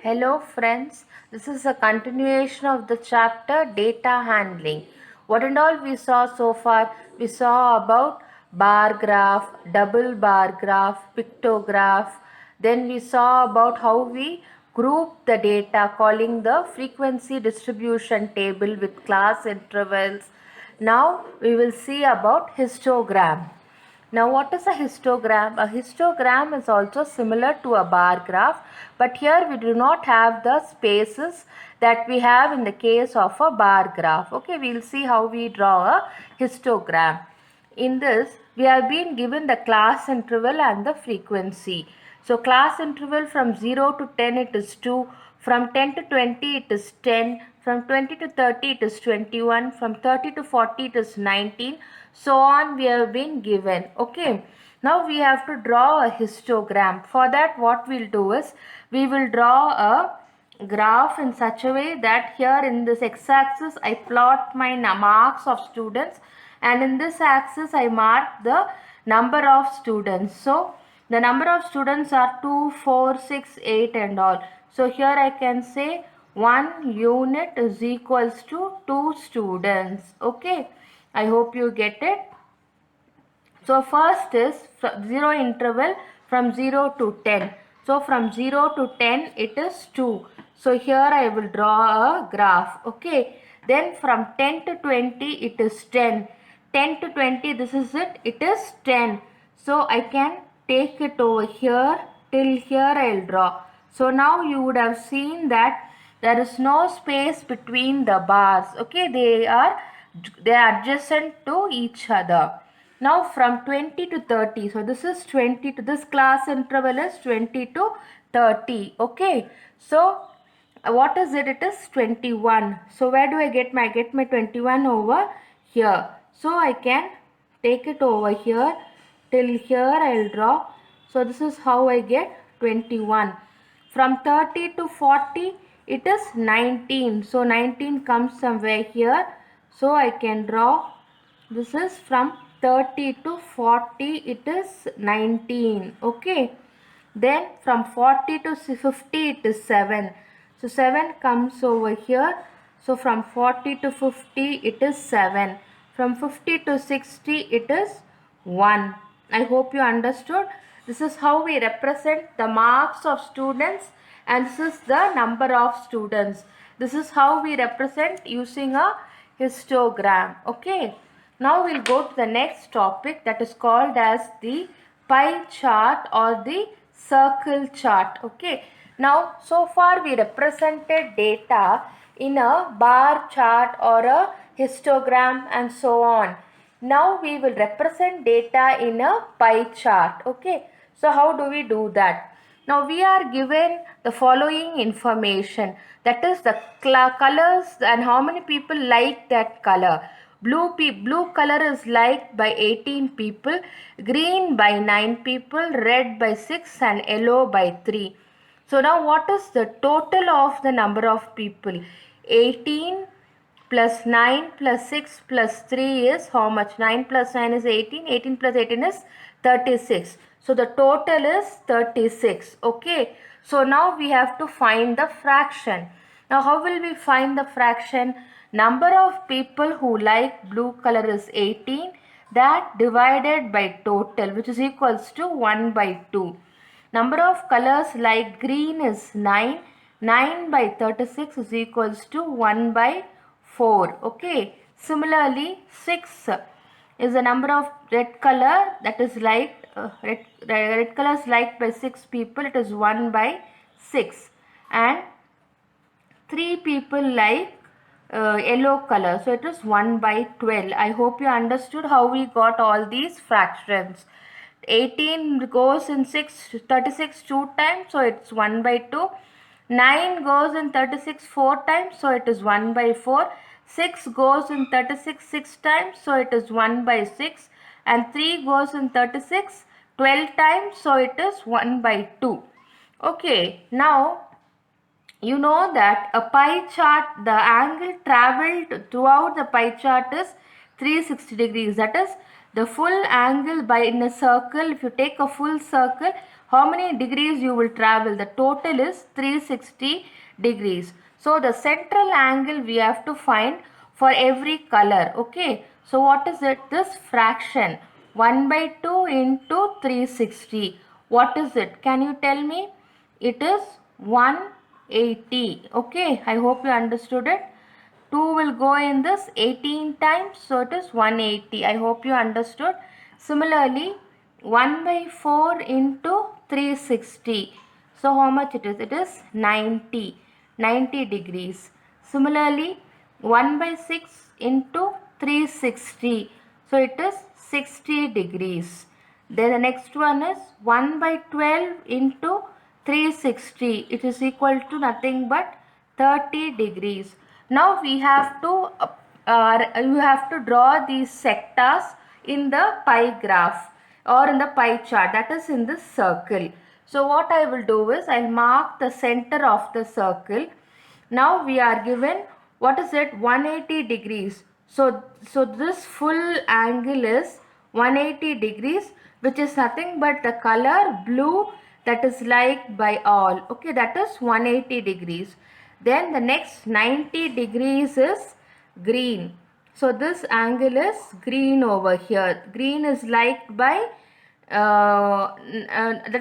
Hello friends, this is a continuation of the chapter data handling. What and all we saw so far? We saw about bar graph, double bar graph, pictograph. Then we saw about how we group the data calling the frequency distribution table with class intervals. Now we will see about histogram. Now what is a histogram? A histogram is also similar to a bar graph, but here we do not have the spaces that we have in the case of a bar graph. Okay, we will see how we draw a histogram. In this, we have been given the class interval and the frequency. So class interval from 0 to 10 it is 2, from 10 to 20 it is 10, from 20 to 30 it is 21, from 30 to 40 it is 19, so on we have been given. Okay, now we have to draw a histogram. For that what we'll do is we will draw a graph in such a way that here in this x-axis I plot my marks of students, and in this axis I mark the number of students. So the number of students are 2, 4, 6, 8 and all. So here I can say 1 unit is equals to 2 students. Okay, I hope you get it. So first is 0 interval from 0 to 10. So from 0 to 10 it is 2. So here I will draw a graph. Okay. Then from 10 to 20 it is 10. 10 to 20 this is it. It is 10. So I can take it over here till here I will draw. So now you would have seen that there is no space between the bars. Okay. They are adjacent to each other. Now from 20 to 30, so this is 20 to this class interval is 20 to 30. Okay, so what is it? It is 21. So where do I get my 21 over here? So I can take it over here till here I will draw. So this is how I get 21. From 30 to 40 it is 19. So 19 comes somewhere here. So I can draw, this is from 30 to 40 it is 19. Okay, then from 40 to 50 it is 7. So 7 comes over here. So from 40 to 50 it is 7. From 50 to 60 it is 1. I hope you understood. This is how we represent the marks of students, and this is the number of students. This is how we represent using a histogram. Okay. Now we'll go to the next topic, that is called as the pie chart or the circle chart. Okay. Now so far we represented data in a bar chart or a histogram and so on. Now we will represent data in a pie chart. Okay. So how do we do that? Now we are given the following information, that is the colors and how many people like that color. Blue color is liked by 18 people, green by 9 people, red by 6 and yellow by 3. So now what is the total of the number of people? 18 plus 9 plus 6 plus 3 is how much? 9 plus 9 is 18. 18 plus 18 is 36. So the total is 36. Okay. So now we have to find the fraction. Now how will we find the fraction? Number of people who like blue color is 18. That divided by total, which is equals to 1 by 2. Number of colors like green is 9. 9 by 36 is equals to 1 by 4. Okay. Similarly, 6 is the number of red color that is liked. Red color is liked by 6 people. It is 1 by 6. And 3 people like yellow color. So it is 1 by 12. I hope you understood how we got all these fractions. 18 goes in 36 2 times, so it's 1 by 2. 9 goes in 36 4 times, so it is 1 by 4. 6 goes in 36 6 times, so it is 1 by 6. And 3 goes in 36 12 times, so it is 1 by 2. Okay, now you know that a pie chart, the angle traveled throughout the pie chart is 360 degrees. That is the full angle by in a circle. If you take a full circle, how many degrees you will travel? The total is 360 degrees. So the central angle we have to find for every color. Okay. So what is it? This fraction 1 by 2 into 360. What is it? Can you tell me? It is 180. Okay. I hope you understood it. 2 will go in this 18 times, so it is 180. I hope you understood. Similarly, 1 by 4 into 360. So how much it is? It is 90 degrees. Similarly, 1 by 6 into 360. So it is 60 degrees. Then the next one is 1 by 12 into 360. It is equal to nothing but 30 degrees. Now we have to you have to draw these sectors in the pie graph or in the pie chart, that is in this circle. So what I will do is I will mark the center of the circle. Now we are given, what is it, 180 degrees. So this full angle is 180 degrees, which is nothing but the color blue that is liked by all. Okay, that is 180 degrees. Then the next 90 degrees is green. So this angle is green over here. Green is liked by that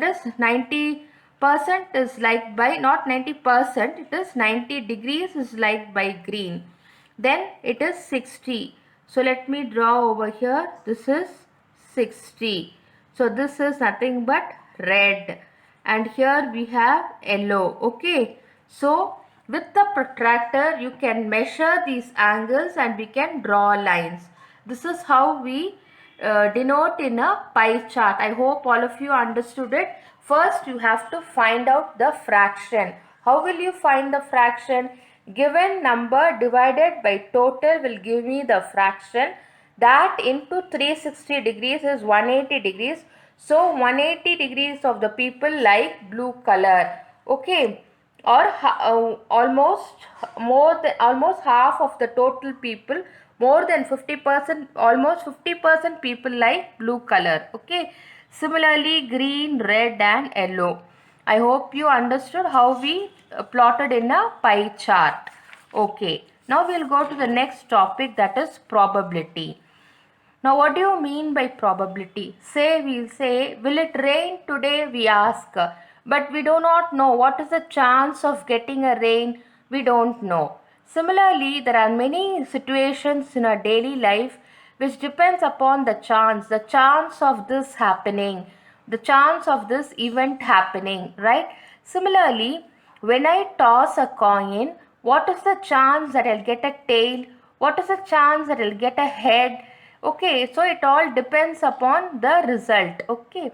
is 90% is liked by, not 90%, it is 90 degrees is liked by green. Then it is 60. So let me draw over here. This is 60. So this is nothing but red. And here we have yellow. Okay. So with the protractor you can measure these angles and we can draw lines. This is how we denote in a pie chart. I hope all of you understood it. First you have to find out the fraction. How will you find the fraction? Given number divided by total will give me the fraction. That into 360 degrees is 180 degrees. So 180 degrees of the people like blue color. Okay. Or almost half of the total people, more than 50%, almost 50% people like blue color. Okay. Similarly, green, red and yellow. I hope you understood how we plotted in a pie chart. Okay. Now we will go to the next topic, that is probability. Now what do you mean by probability? We'll say, will it rain today? We ask. But we do not know what is the chance of getting a rain. We don't know. Similarly, there are many situations in our daily life which depends upon the chance of this happening, the chance of this event happening, right? Similarly, when I toss a coin, what is the chance that I'll get a tail? What is the chance that I'll get a head? Okay, so it all depends upon the result. Okay,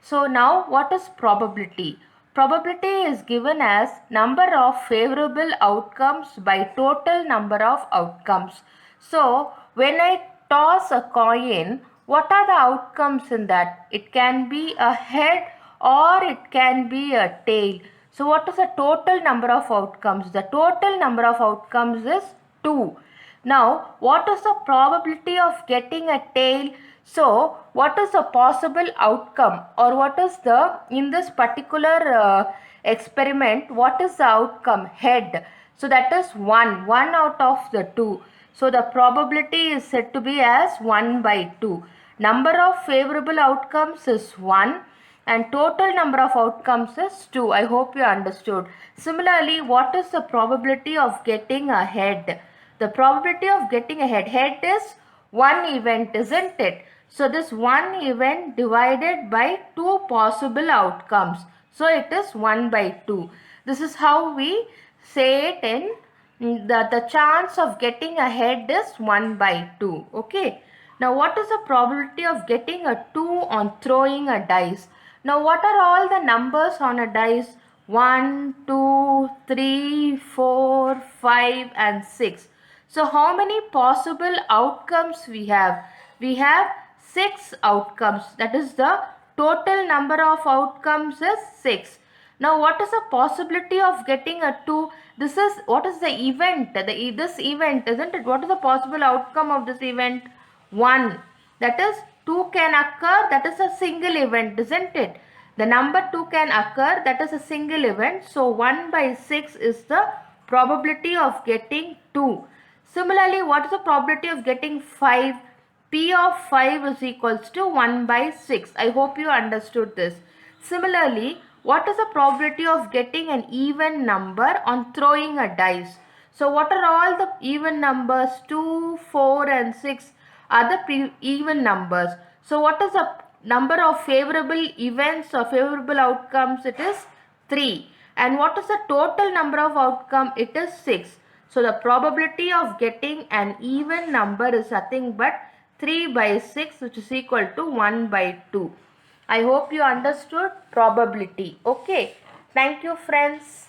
so now what is probability? Probability is given as number of favorable outcomes by total number of outcomes. So when I toss a coin, what are the outcomes in that? It can be a head or it can be a tail. So what is the total number of outcomes? The total number of outcomes is 2. Now, what is the probability of getting a tail? So, what is the possible outcome, or what is the, in this particular experiment, what is the outcome? Head. So, that is 1 out of the 2. So, the probability is said to be as 1 by 2. Number of favorable outcomes is 1 and total number of outcomes is 2. I hope you understood. Similarly, what is the probability of getting a head? The probability of getting a head is one event, isn't it? So this one event divided by two possible outcomes. So it is 1 by 2. This is how we say it in the chance of getting a head is 1 by 2. Okay. Now what is the probability of getting a 2 on throwing a dice? Now what are all the numbers on a dice? 1, 2, 3, 4, 5 and 6. So how many possible outcomes we have? We have 6 outcomes. That is the total number of outcomes is 6. Now what is the possibility of getting a 2? This is, what is the event? This event, isn't it? What is the possible outcome of this event? 1. That is 2 can occur. That is a single event, isn't it? The number 2 can occur, that is a single event. So 1 by 6 is the probability of getting 2. Similarly, what is the probability of getting 5? P of 5 is equals to 1 by 6. I hope you understood this. Similarly, what is the probability of getting an even number on throwing a dice? So what are all the even numbers? 2, 4 and 6 are the even numbers. So what is the number of favorable events or favorable outcomes? It is 3. And what is the total number of outcome? It is 6. So the probability of getting an even number is nothing but 3 by 6, which is equal to 1 by 2. I hope you understood probability. Okay. Thank you, friends.